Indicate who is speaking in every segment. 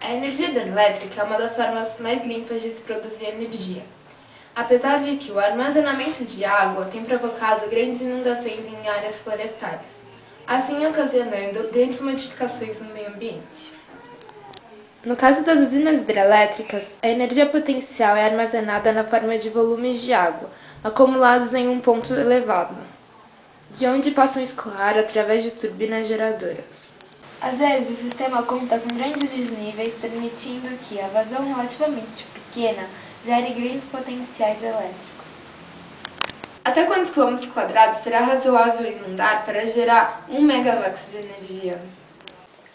Speaker 1: A energia hidrelétrica é uma das formas mais limpas de se produzir energia, apesar de que o armazenamento de água tem provocado grandes inundações em áreas florestais, assim ocasionando grandes modificações no meio ambiente. No caso das usinas hidrelétricas, a energia potencial é armazenada na forma de volumes de água, acumulados em um ponto elevado, de onde possam escoar através de turbinas geradoras. Às vezes, o sistema conta com grandes desníveis, permitindo que a vazão relativamente pequena gere grandes potenciais elétricos. Até quantos quilômetros quadrados será razoável inundar para gerar 1 megawatts de energia?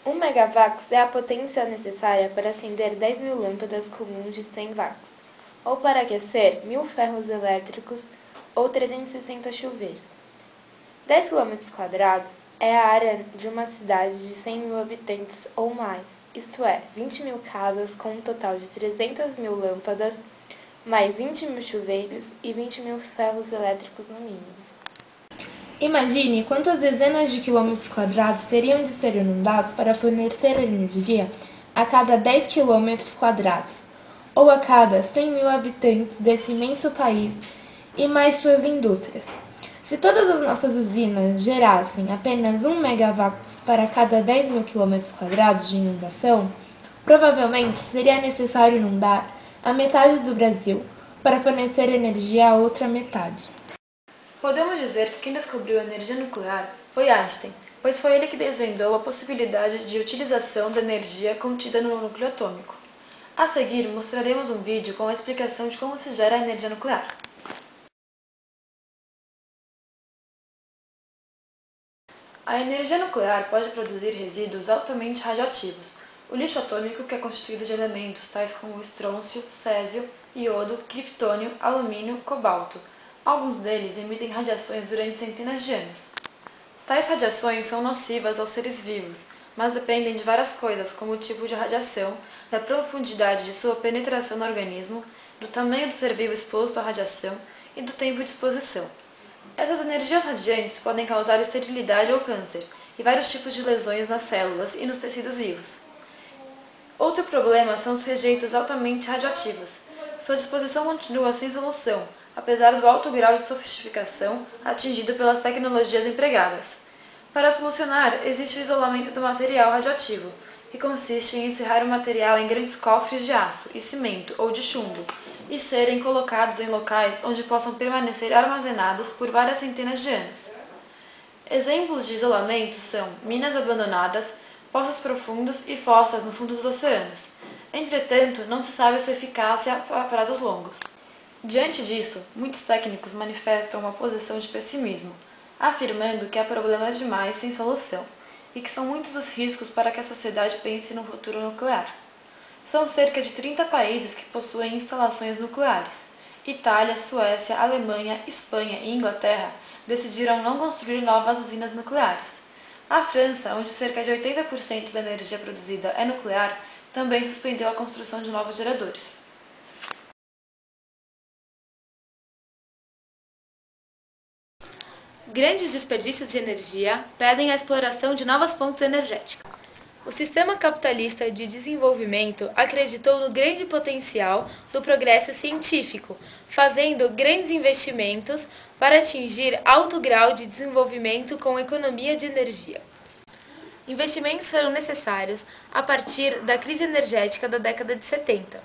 Speaker 1: 1 megawatts é a potência necessária para acender 10.000 lâmpadas comuns de 100 watts, ou para aquecer 1.000 ferros elétricos ou 360 chuveiros. 10 km quadrados é a área de uma cidade de 100.000 habitantes ou mais, isto é, 20.000 casas com um total de 300.000 lâmpadas, mais 20.000 chuveiros e 20.000 ferros elétricos no mínimo. Imagine quantas dezenas de quilômetros quadrados teriam de ser inundados para fornecer energia a cada 10 quilômetros quadrados, ou a cada 100.000 habitantes desse imenso país e mais suas indústrias. Se todas as nossas usinas gerassem apenas 1 megawatt para cada 10.000 km² de inundação, provavelmente seria necessário inundar a metade do Brasil para fornecer energia à outra metade.
Speaker 2: Podemos dizer que quem descobriu a energia nuclear foi Einstein, pois foi ele que desvendou a possibilidade de utilização da energia contida no núcleo atômico. A seguir, mostraremos um vídeo com a explicação de como se gera a energia nuclear. A energia nuclear pode produzir resíduos altamente radioativos. O lixo atômico, que é constituído de elementos tais como estrôncio, césio, iodo, criptônio, alumínio, cobalto. Alguns deles emitem radiações durante centenas de anos. Tais radiações são nocivas aos seres vivos, mas dependem de várias coisas, como o tipo de radiação, da profundidade de sua penetração no organismo, do tamanho do ser vivo exposto à radiação e do tempo de exposição. Essas energias radiantes podem causar esterilidade ou câncer, e vários tipos de lesões nas células e nos tecidos vivos. Outro problema são os rejeitos altamente radioativos. Sua disposição continua sem solução, apesar do alto grau de sofisticação atingido pelas tecnologias empregadas. Para solucionar, existe o isolamento do material radioativo, que consiste em encerrar o material em grandes cofres de aço e cimento ou de chumbo, e serem colocados em locais onde possam permanecer armazenados por várias centenas de anos. Exemplos de isolamento são minas abandonadas, poços profundos e fossas no fundo dos oceanos. Entretanto, não se sabe sua eficácia a prazos longos. Diante disso, muitos técnicos manifestam uma posição de pessimismo, afirmando que há problemas demais sem solução, e que são muitos os riscos para que a sociedade pense no futuro nuclear. São cerca de 30 países que possuem instalações nucleares. Itália, Suécia, Alemanha, Espanha e Inglaterra decidiram não construir novas usinas nucleares. A França, onde cerca de 80% da energia produzida é nuclear, também suspendeu a construção de novos geradores.
Speaker 3: Grandes desperdícios de energia pedem a exploração de novas fontes energéticas. O sistema capitalista de desenvolvimento acreditou no grande potencial do progresso científico, fazendo grandes investimentos para atingir alto grau de desenvolvimento com economia de energia. Investimentos foram necessários a partir da crise energética da década de 70.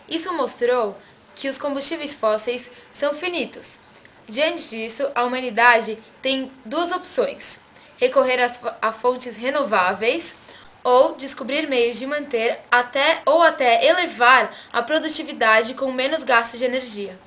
Speaker 3: Isso mostrou que os combustíveis fósseis são finitos. Diante disso, a humanidade tem duas opções: recorrer a fontes renováveis ou descobrir meios de manter até elevar a produtividade com menos gasto de energia.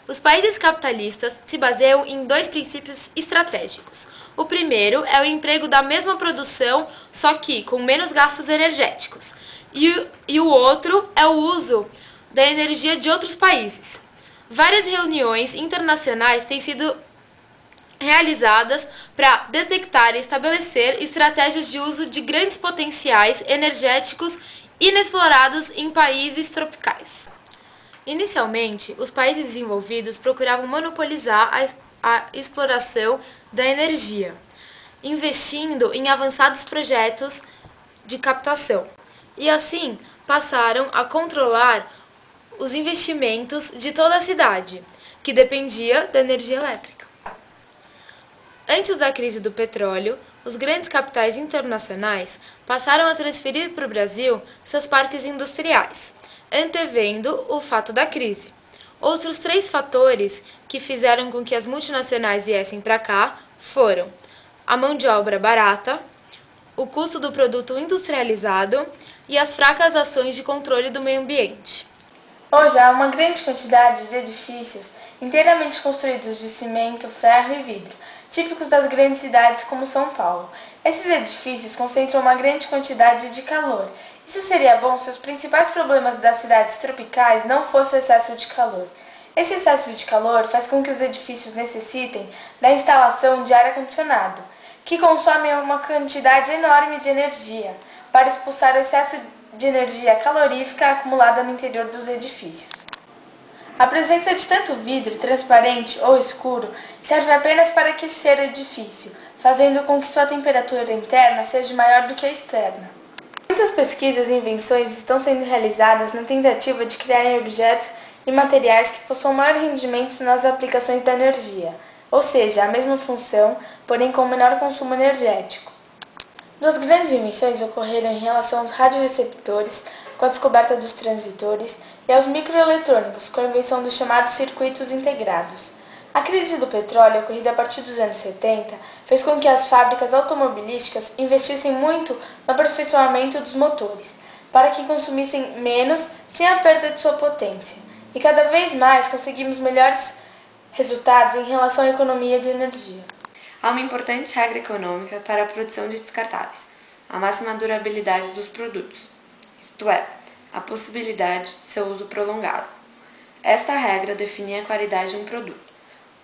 Speaker 3: Os países capitalistas se baseiam em dois princípios estratégicos. O primeiro é o emprego da mesma produção, só que com menos gastos energéticos. E o outro é o uso da energia de outros países. Várias reuniões internacionais têm sido realizadas para detectar e estabelecer estratégias de uso de grandes potenciais energéticos inexplorados em países tropicais. Inicialmente, os países desenvolvidos procuravam monopolizar a exploração da energia, investindo em avançados projetos de captação. e assim passaram a controlar os investimentos de toda a cidade, que dependia da energia elétrica. Antes da crise do petróleo, os grandes capitais internacionais passaram a transferir para o Brasil seus parques industriais, antevendo o fato da crise. Outros 3 fatores que fizeram com que as multinacionais viessem para cá foram a mão de obra barata, o custo do produto industrializado e as fracas ações de controle do meio ambiente.
Speaker 2: Hoje há uma grande quantidade de edifícios inteiramente construídos de cimento, ferro e vidro, típicos das grandes cidades como São Paulo. Esses edifícios concentram uma grande quantidade de calor. Isso seria bom se os principais problemas das cidades tropicais não fossem o excesso de calor. Esse excesso de calor faz com que os edifícios necessitem da instalação de ar-condicionado, que consome uma quantidade enorme de energia para expulsar o excesso de energia calorífica acumulada no interior dos edifícios. A presença de tanto vidro transparente ou escuro serve apenas para aquecer o edifício, fazendo com que sua temperatura interna seja maior do que a externa. Muitas pesquisas e invenções estão sendo realizadas na tentativa de criarem objetos e materiais que possuam maior rendimento nas aplicações da energia, ou seja, a mesma função, porém com menor consumo energético. 2 grandes invenções ocorreram em relação aos radioreceptores, com a descoberta dos transitores, e aos microeletrônicos, com a invenção dos chamados circuitos integrados. A crise do petróleo, ocorrida a partir dos anos 70, fez com que as fábricas automobilísticas investissem muito no aperfeiçoamento dos motores, para que consumissem menos sem a perda de sua potência. E cada vez mais conseguimos melhores resultados em relação à economia de energia.
Speaker 4: Há uma importante regra econômica para a produção de descartáveis, a máxima durabilidade dos produtos, isto é, a possibilidade de seu uso prolongado. Esta regra definia a qualidade de um produto.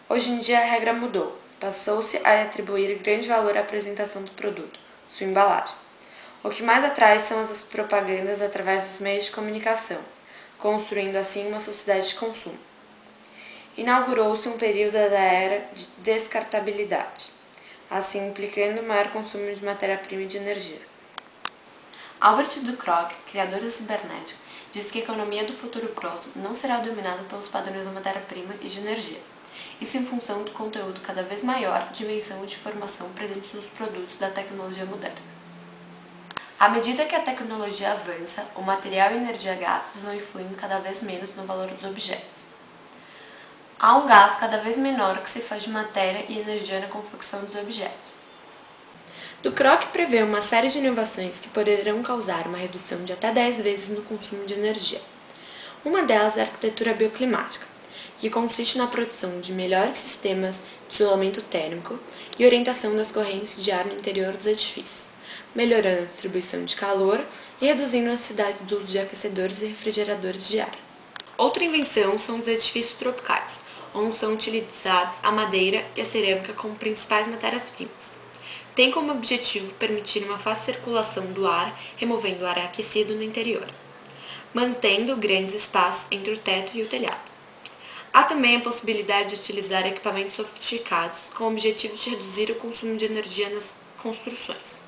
Speaker 4: Hoje em dia a regra mudou, passou-se a atribuir grande valor à apresentação do produto, sua embalagem. O que mais atrai são as propagandas através dos meios de comunicação, construindo assim uma sociedade de consumo. Inaugurou-se um período da era de descartabilidade, assim implicando maior consumo de matéria-prima e de energia. Albert Ducrot, criador da cibernética, diz que a economia do futuro próximo não será dominada pelos padrões da matéria-prima e de energia, isso em função do conteúdo cada vez maior de dimensão e de informação presentes nos produtos da tecnologia moderna. À medida que a tecnologia avança, o material e a energia gastos vão influindo cada vez menos no valor dos objetos. Há um gasto cada vez menor que se faz de matéria e energia na confecção dos objetos. Ducrot prevê uma série de inovações que poderão causar uma redução de até 10 vezes no consumo de energia. Uma delas é a arquitetura bioclimática, que consiste na produção de melhores sistemas de isolamento térmico e orientação das correntes de ar no interior dos edifícios, melhorando a distribuição de calor e reduzindo a necessidade do uso de aquecedores e refrigeradores de ar. Outra invenção são os edifícios tropicais, onde são utilizados a madeira e a cerâmica como principais matérias-primas. Tem como objetivo permitir uma fácil circulação do ar, removendo o ar aquecido no interior, mantendo grandes espaços entre o teto e o telhado. Há também a possibilidade de utilizar equipamentos sofisticados com o objetivo de reduzir o consumo de energia nas construções.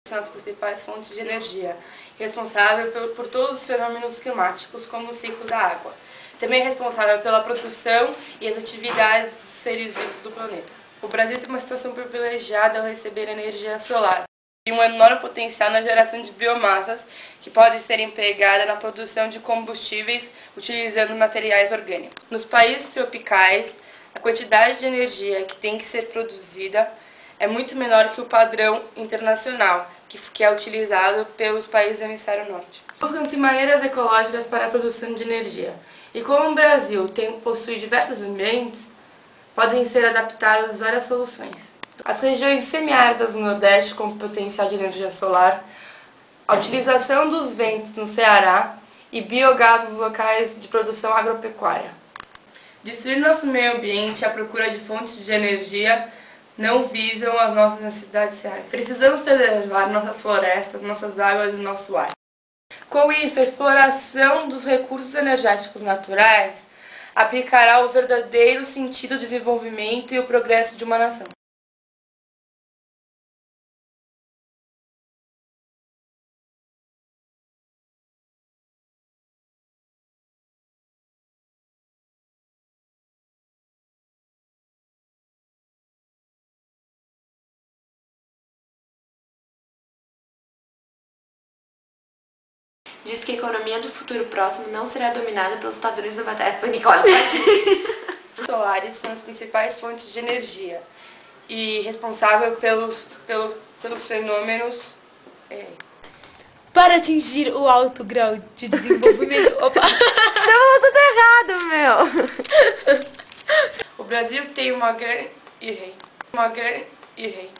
Speaker 5: São as principais fontes de energia, responsável por todos os fenômenos climáticos, como o ciclo da água. Também é responsável pela produção e as atividades dos seres vivos do planeta. O Brasil tem uma situação privilegiada ao receber energia solar e um enorme potencial na geração de biomassas que pode ser empregada na produção de combustíveis utilizando materiais orgânicos. Nos países tropicais, a quantidade de energia que tem que ser produzida é muito menor que o padrão internacional, que é utilizado pelos países do hemisfério norte. Buscam-se maneiras ecológicas para a produção de energia. E como o Brasil possui diversos ambientes, podem ser adaptadas várias soluções. As regiões semiáridas do Nordeste com potencial de energia solar, a utilização dos ventos no Ceará e biogás nos locais de produção agropecuária. Destruir nosso meio ambiente e a procura de fontes de energia não visam as nossas necessidades reais. Precisamos preservar nossas florestas, nossas águas e nosso ar. Com isso, a exploração dos recursos energéticos naturais aplicará o verdadeiro sentido de desenvolvimento e o progresso de uma nação.
Speaker 4: diz que a economia do futuro próximo não será dominada pelos padrões da matéria. Nicole,
Speaker 5: Os solares são as principais fontes de energia e responsável pelos fenômenos...
Speaker 3: Para atingir o alto grau de desenvolvimento... Opa!
Speaker 4: Não, tudo errado, meu!
Speaker 5: O Brasil tem uma grande... Errei.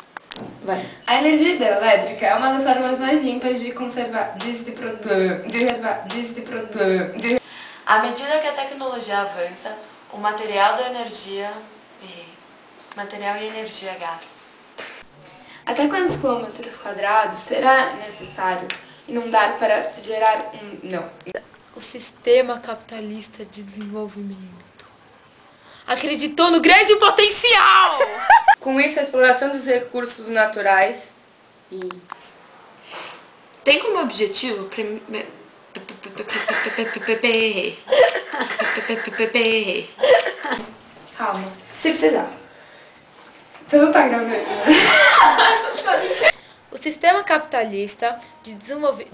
Speaker 1: Vai. A energia hidrelétrica é uma das formas mais limpas de conservar,
Speaker 4: À medida que a tecnologia avança, o material e energia gastos.
Speaker 1: Até quantos quilômetros quadrados será necessário inundar para gerar
Speaker 3: O sistema capitalista de desenvolvimento acreditou no grande potencial!
Speaker 5: Com isso, a exploração dos recursos naturais
Speaker 4: Tem como objetivo
Speaker 1: Calma, se precisar. Você não tá gravando?
Speaker 3: O sistema capitalista de desenvolvimento